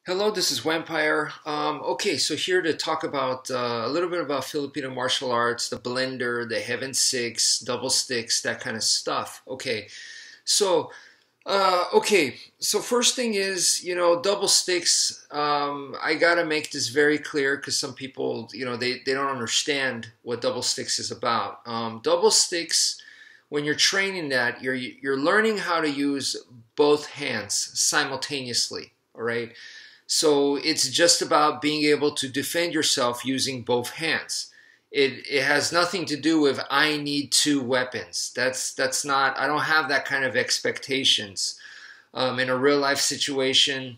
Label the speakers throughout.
Speaker 1: Hello, this is wmpyr. Okay, so here to talk about a little bit about Filipino martial arts, the blender, the heaven six, double sticks, that kind of stuff. So so first thing is, double sticks. I gotta make this very clear because some people, they don't understand what double sticks is about. Double sticks, when you're training that, you're learning how to use both hands simultaneously. All right. So it's just about being able to defend yourself using both hands. It has nothing to do with I need two weapons. That's not, I don't have that kind of expectations. In a real life situation,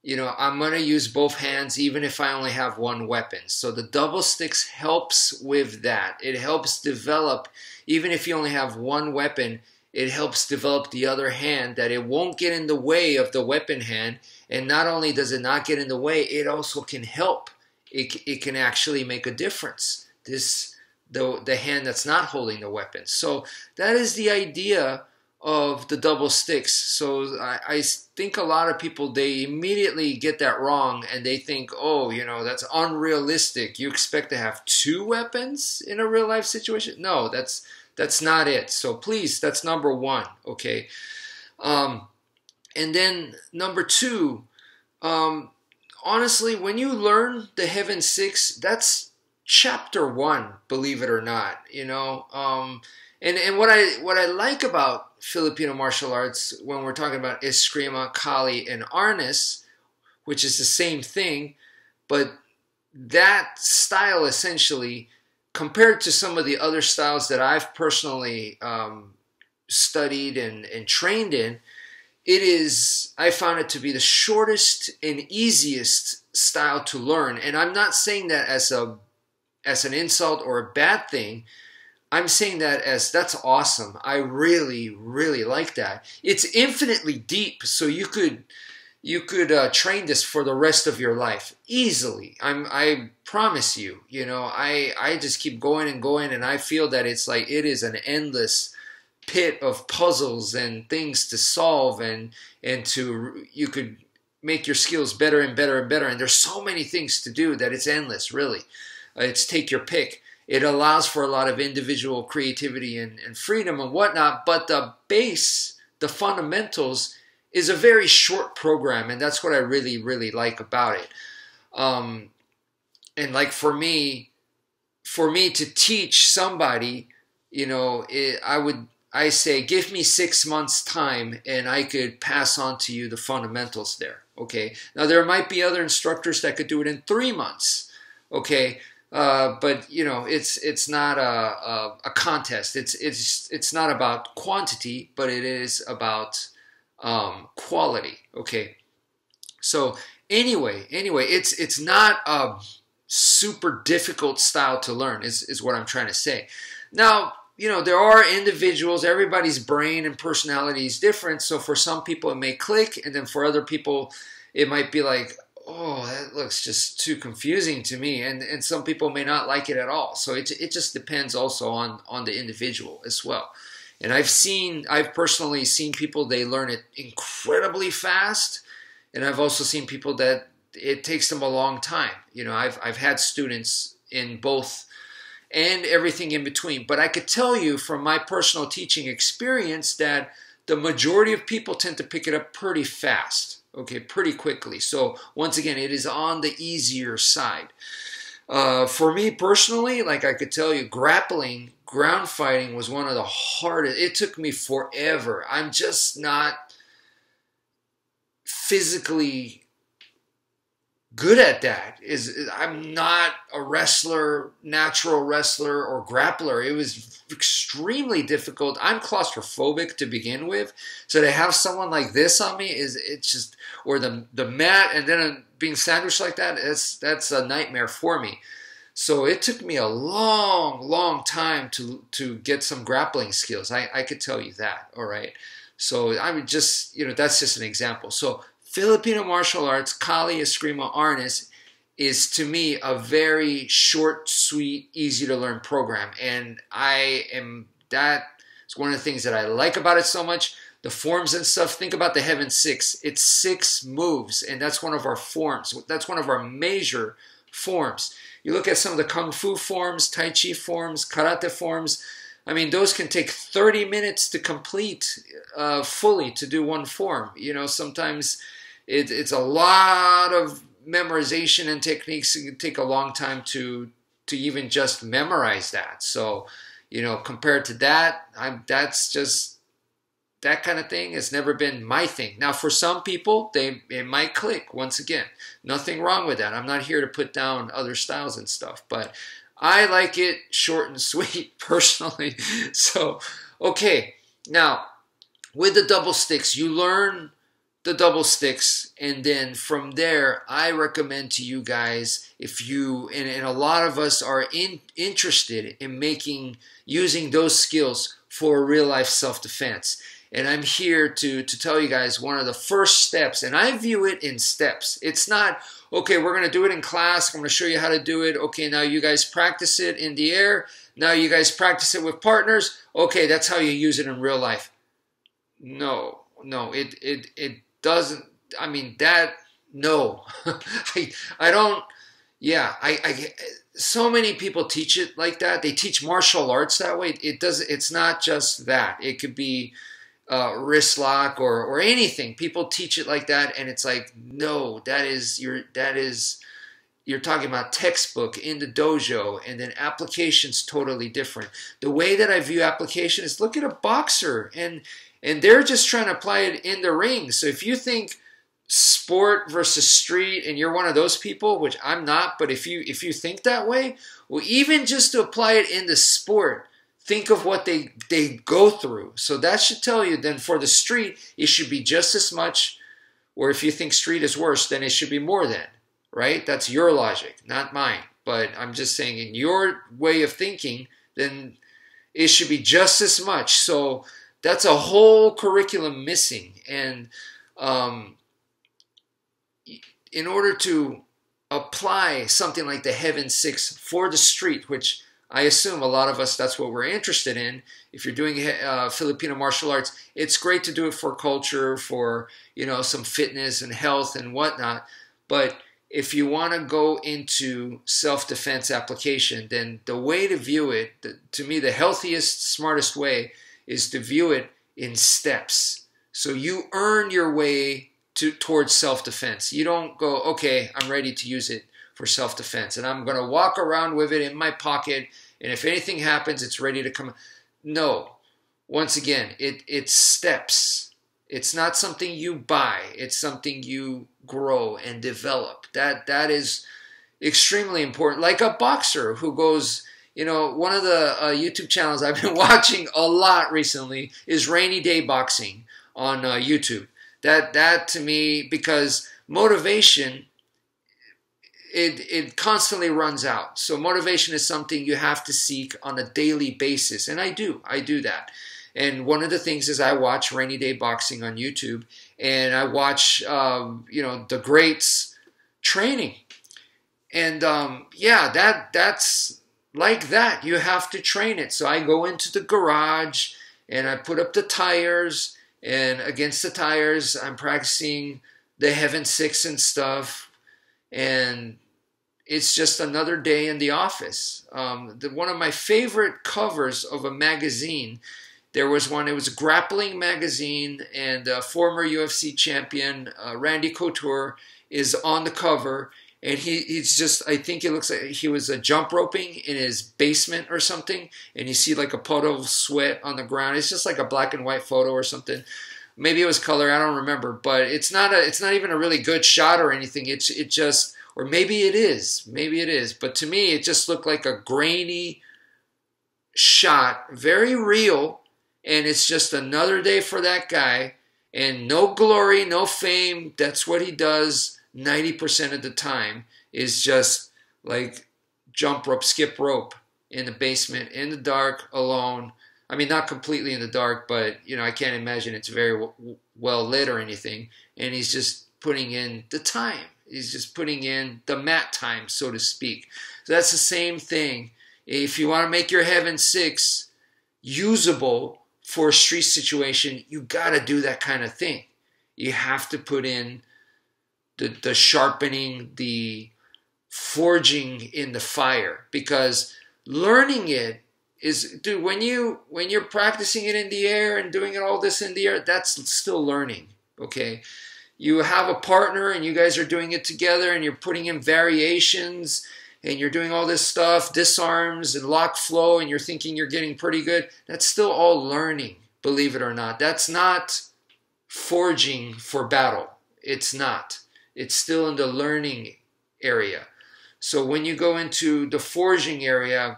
Speaker 1: I'm going to use both hands even if I only have one weapon. So the double sticks helps with that. It helps develop, even if you only have one weapon, it helps develop the other hand, that it won't get in the way of the weapon hand. And not only does it not get in the way, it also can help. It can actually make a difference. The hand that's not holding the weapon. So that is the idea of the double sticks. So I think a lot of people, they immediately get that wrong and they think, oh, that's unrealistic. You expect to have two weapons in a real life situation? No, that's not it. So please, that's number one, okay? And then number two, honestly, when you learn the Heaven Six, that's chapter one, believe it or not, and what I like about Filipino martial arts when we're talking about Eskrima, Kali, and Arnis, which is the same thing, but that style essentially, compared to some of the other styles that I've personally studied and trained in, I found it to be the shortest and easiest style to learn. And I'm not saying that as an insult or a bad thing. I'm saying that as that's awesome. I really, really like that. It's infinitely deep, so you could train this for the rest of your life easily. I promise you. I just keep going and going, and I feel that it's like it is an endless pit of puzzles and things to solve, and you could make your skills better and better and better. And there's so many things to do that it's endless, really. It's take your pick. It allows for a lot of individual creativity and freedom and whatnot, but the base, the fundamentals, is a very short program, and that's what I really, really like about it. And like for me to teach somebody, I say, give me 6 months time and I could pass on to you the fundamentals there. Okay. Now there might be other instructors that could do it in 3 months. Okay. But it's not a contest. It's not about quantity, but it is about quality. Okay. So anyway, it's not a super difficult style to learn is what I'm trying to say. Now, there are individuals, everybody's brain and personality is different. So for some people it may click, and then for other people it might be like, oh, that looks just too confusing to me. And some people may not like it at all. So it just depends also on the individual as well. And I've personally seen people, they learn it incredibly fast. And I've also seen people that it takes them a long time. I've had students in both and everything in between. But I could tell you from my personal teaching experience that the majority of people tend to pick it up pretty fast. Okay, pretty quickly. So once again, it is on the easier side. For me personally, like I could tell you, grappling, ground fighting was one of the hardest. It took me forever. I'm just not physically good at that. I'm not a wrestler, natural wrestler or grappler. It was extremely difficult. I'm claustrophobic to begin with, so to have someone like this on me it's just, or the mat, and then being sandwiched like that, that's a nightmare for me. So it took me a long time to get some grappling skills. I could tell you that. All right. So I would just, that's just an example. So Filipino martial arts, Kali, Eskrima, Arnis, is to me a very short, sweet, easy to learn program. And that's one of the things that I like about it so much. the forms and stuff. Think about the Heaven Six. It's 6 moves, and that's one of our forms. That's one of our major forms. You look at some of the Kung Fu forms, Tai Chi forms, Karate forms. I mean, those can take 30 minutes to complete fully to do one form. You know, sometimes it's a lot of memorization and techniques. It can take a long time to even just memorize that. So, you know, compared to that, that's just, that kind of thing has never been my thing. Now, for some people, it might click. Once again, nothing wrong with that. I'm not here to put down other styles and stuff, but I like it short and sweet personally. So, okay. Now, with the double sticks, you learn the double sticks, and then from there, I recommend to you guys, if you, and a lot of us are interested in using those skills for real life self-defense. And I'm here to tell you guys one of the first steps, and I view it in steps. It's not, okay, we're going to do it in class. I'm going to show you how to do it. Okay, now you guys practice it in the air. Now you guys practice it with partners. Okay, that's how you use it in real life. No, it doesn't. I mean, that, no. I don't, yeah, so many people teach it like that. They teach martial arts that way. It's not just that. It could be wrist lock or anything. People teach it like that, and it's like, no, you're talking about textbook in the dojo, and then application's totally different. The way that I view application is, look at a boxer, and they're just trying to apply it in the ring. So if you think sport versus street, and you're one of those people, which I'm not, but if you think that way, well, even just to apply it in the sport, think of what they go through. So that should tell you then for the street, it should be just as much, or if you think street is worse, then it should be more than, right? That's your logic, not mine. But I'm just saying, in your way of thinking, then it should be just as much. So that's a whole curriculum missing. And in order to apply something like the Heaven Six for the street, which I assume a lot of us, that's what we're interested in. If you're doing Filipino martial arts, it's great to do it for culture, for, you know, some fitness and health and whatnot. But if you want to go into self-defense application, then the way to view it, to me, the healthiest, smartest way is to view it in steps. So you earn your way towards self-defense. You don't go, okay, I'm ready to use it for self-defense, and I'm going to walk around with it in my pocket, and if anything happens, it's ready to come. No. Once again, it's steps. It's not something you buy. It's something you grow and develop. That is extremely important. Like a boxer who goes, you know, one of the YouTube channels I've been watching a lot recently is Rainy Day Boxing on YouTube. That to me, because motivation, it constantly runs out. So motivation is something you have to seek on a daily basis. And I do that. And one of the things is I watch Rainy Day Boxing on YouTube, and I watch, you know, the greats training. And yeah, that's like that. You have to train it. So I go into the garage and I put up the tires, and against the tires, I'm practicing the Heaven Six and stuff. And it's just another day in the office. One of my favorite covers of a magazine, there was one, it was a grappling magazine, and former UFC champion Randy Couture is on the cover, and he's just, I think it looks like he was jump roping in his basement or something, and you see like a puddle of sweat on the ground. It's just like a black and white photo or something. Maybe it was color, I don't remember, but it's not even a really good shot or anything. It just, or maybe it is, but to me it just looked like a grainy shot, very real, and it's just another day for that guy, and no glory, no fame. That's what he does 90% of the time, is just like jump rope, skip rope in the basement, in the dark, alone. I mean, not completely in the dark, but, you know, I can't imagine it's very well lit or anything. And he's just putting in the time. He's just putting in the mat time, so to speak. So that's the same thing. If you want to make your Heaven Six usable for a street situation, you got to do that kind of thing. You have to put in the sharpening, the forging in the fire, because learning it is, dude, when you're practicing it in the air and doing it all this in the air, that's still learning, okay? You have a partner and you guys are doing it together and you're putting in variations and you're doing all this stuff, disarms and lock flow, and you're thinking you're getting pretty good. That's still all learning, believe it or not. That's not forging for battle. It's not. It's still in the learning area. So when you go into the forging area,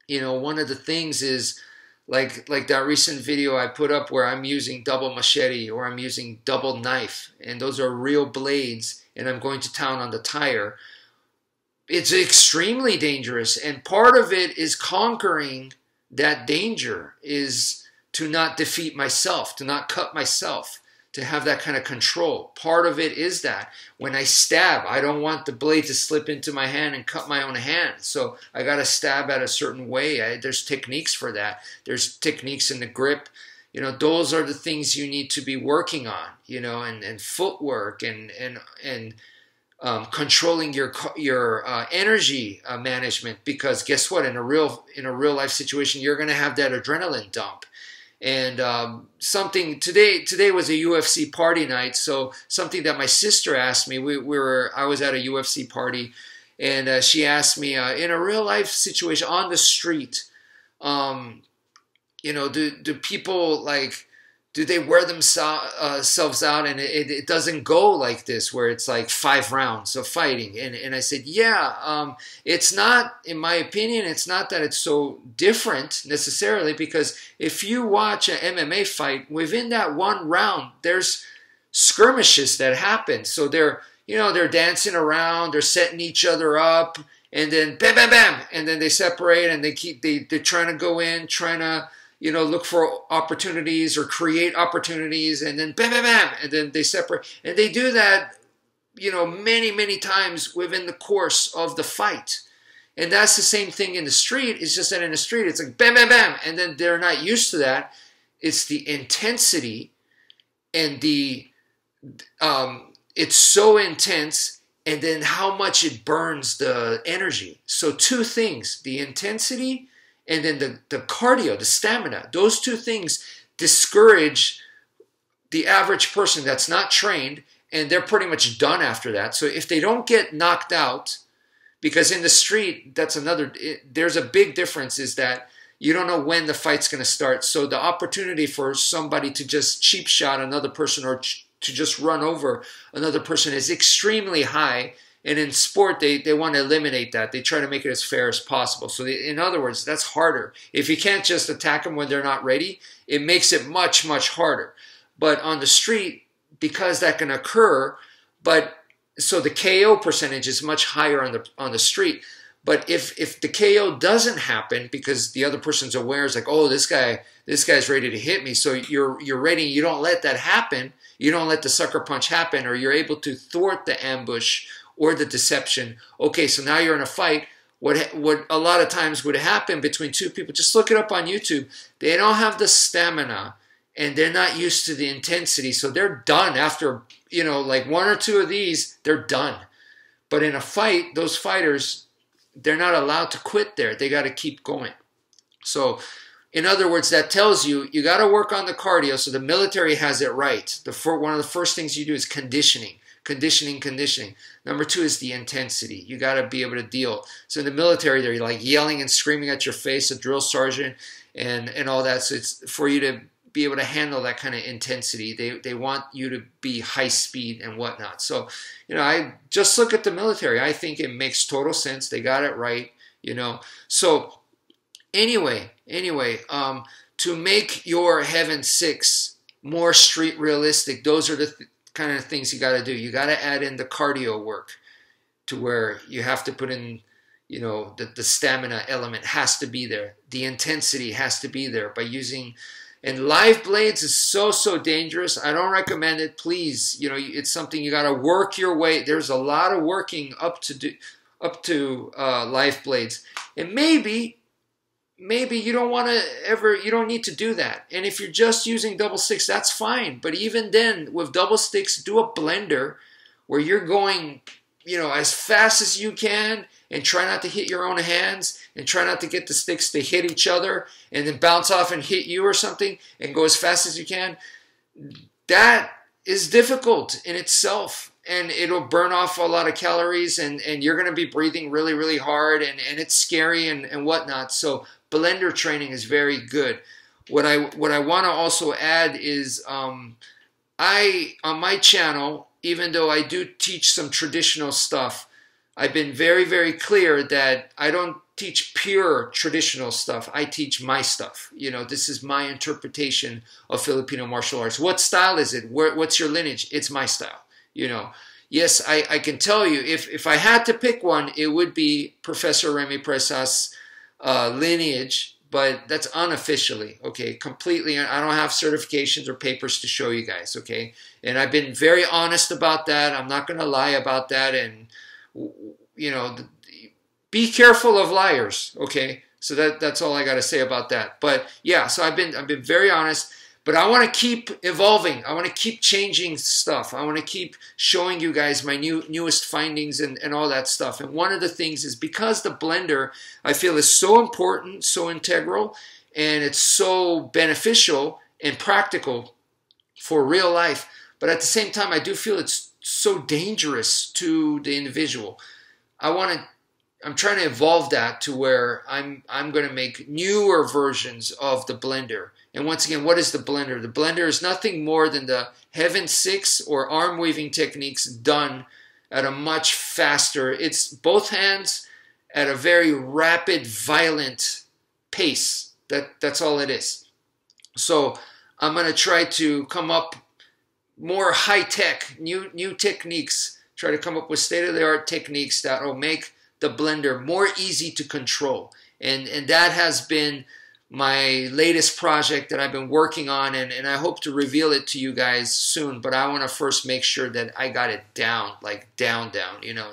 Speaker 1: you know, one of the things is like that recent video I put up where I'm using double machete or I'm using double knife, and those are real blades, and I'm going to town on the tire. It's extremely dangerous, and part of it is conquering that danger, is to not defeat myself, to not cut myself, to have that kind of control. Part of it is that when I stab, I don't want the blade to slip into my hand and cut my own hand. So I got to stab at a certain way. There's techniques for that. There's techniques in the grip. You know, those are the things you need to be working on, you know, and footwork and controlling your energy management, because guess what? In a real life situation, you're going to have that adrenaline dump. And something today was a UFC party night, so something that my sister asked me. I was at a UFC party, and she asked me in a real life situation on the street, you know, do people, like, do they wear themselves out and it doesn't go like this where it's like 5 rounds of fighting? And I said, yeah, it's not, in my opinion, it's not that it's so different necessarily, because if you watch an MMA fight, within that 1 round, there's skirmishes that happen. So they're dancing around, they're setting each other up, and then bam, bam, bam, and then they separate and they're trying to go in, trying to, you know, look for opportunities or create opportunities, and then bam, bam, bam, and then they separate. And they do that, you know, many, many times within the course of the fight. And that's the same thing in the street. It's just that in the street, it's like bam, bam, bam, and then they're not used to that. It's the intensity and it's so intense, and then how much it burns the energy. So 2 things, the intensity and then the cardio, the stamina. Those 2 things discourage the average person that's not trained, and they're pretty much done after that. So if they don't get knocked out, because in the street, there's a big difference, is that you don't know when the fight's going to start. So the opportunity for somebody to just cheap shot another person or to just run over another person is extremely high. And in sport, they want to eliminate that. They try to make it as fair as possible. So in other words, that's harder. If you can't just attack them when they're not ready, it makes it much, much harder. But on the street, because that can occur, so the KO percentage is much higher on the street. But if the KO doesn't happen because the other person's aware, it's like, oh, this guy's ready to hit me. So you're ready. You don't let that happen. You don't let the sucker punch happen, or you're able to thwart the ambush or the deception. Okay, so now you're in a fight. What a lot of times would happen between 2 people, just look it up on YouTube, they don't have the stamina and they're not used to the intensity, so they're done after, you know, like 1 or 2 of these, they're done. But in a fight, those fighters, they're not allowed to quit there. They got to keep going. So in other words, that tells you got to work on the cardio. So the military has it right. One of the first things you do is conditioning. Conditioning. Number 2 is the intensity. You got to be able to deal. So in the military, they're like yelling and screaming at your face, a drill sergeant, and all that. So it's for you to be able to handle that kind of intensity. They want you to be high speed and whatnot. So, you know, I just look at the military. I think it makes total sense. They got it right, you know. So anyway, to make your Heaven 6 more street realistic, those are the kind of things you got to do. You got to add in the cardio work, to where you have to put in, you know, the stamina element has to be there. The intensity has to be there by using, and live blades is so dangerous. I don't recommend it. Please, you know, it's something you got to work your way. There's a lot of working up to live blades. And maybe maybe you don't want to ever, you don't need to do that. And if you're just using double sticks, that's fine. But even then, with double sticks, do a blender where you're going, as fast as you can, and try not to hit your own hands, and try not to get the sticks to hit each other and then bounce off and hit you or something, and go as fast as you can. That is difficult in itself, and it'll burn off a lot of calories, and you're going to be breathing really, really hard, and it's scary and whatnot. So blender training is very good. What I want to also add is I, on my channel, even though I do teach some traditional stuff, I've been very, very clear that I don't teach pure traditional stuff. I teach my stuff. This is my interpretation of Filipino martial arts. What style is it? What's your lineage? It's my style. Yes, I can tell you, if I had to pick one, it would be Professor Remy Presa's lineage, but that's unofficially, okay? Completely, I don't have certifications or papers to show you guys, okay? And I've been very honest about that. I'm not going to lie about that, and be careful of liars, okay? So that's all I got to say about that. But yeah, so I've been very honest, but I want to keep evolving. I want to keep changing stuff. I want to keep showing you guys my newest findings and all that stuff. And one of the things is, because the blender, I feel, is so important, so integral, and it's so beneficial and practical for real life, but at the same time, I do feel it's so dangerous to the individual. I'm trying to evolve that to where I'm going to make newer versions of the blender. And once again, what is the blender? The blender is nothing more than the Heaven 6 or arm weaving techniques done at a much faster, it's both hands at a very rapid, violent pace. That's all it is. So I'm going to try to come up more high-tech, new techniques, try to come up with state-of-the-art techniques that will make the blender more easy to control. And that has been my latest project that I've been working on, and I hope to reveal it to you guys soon. But I want to first make sure that I got it down, like down,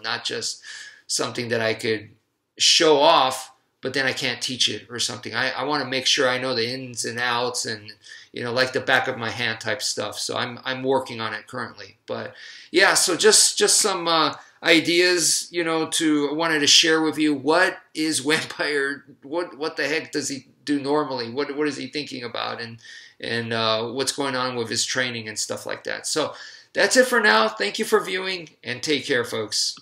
Speaker 1: not just something that I could show off, but then I can't teach it or something. I want to make sure I know the ins and outs, and like the back of my hand type stuff. So I'm working on it currently. But yeah, so just some ideas, I wanted to share with you. What is wmpyr? What the heck does he do normally? What is he thinking about? And what's going on with his training and stuff like that. So that's it for now. Thank you for viewing, and take care, folks.